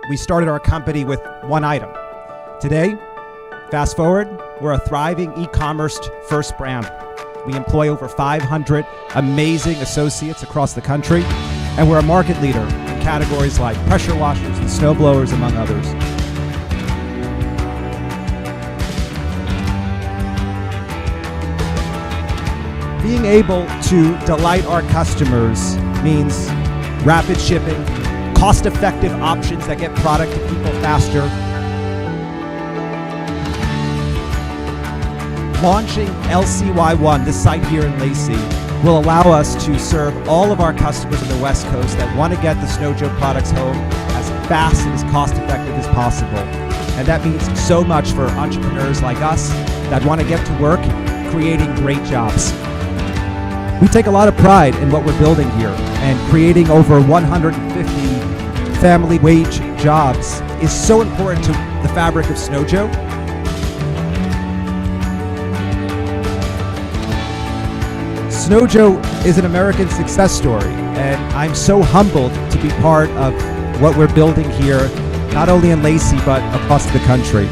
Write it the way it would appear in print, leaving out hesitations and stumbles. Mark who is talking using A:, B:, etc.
A: we started our company with one item. Today, fast forward, we're a thriving e-commerce first brand. We employ over 500 amazing associates across the country, and we're a market leader in categories like pressure washers and snow blowers, among others. Being able to delight our customers means rapid shipping, cost-effective options that get product to people faster. Launching LCY1, this site here in Lacey, will allow us to serve all of our customers on the West Coast that want to get the Snow Joe products home as fast and as cost-effective as possible. And that means so much for entrepreneurs like us that want to get to work creating great jobs. We take a lot of pride in what we're building here, and creating over 150 family wage jobs is so important to the fabric of Snow Joe. Snow Joe is an American success story, and I'm so humbled to be part of what we're building here, not only in Lacey, but across the country.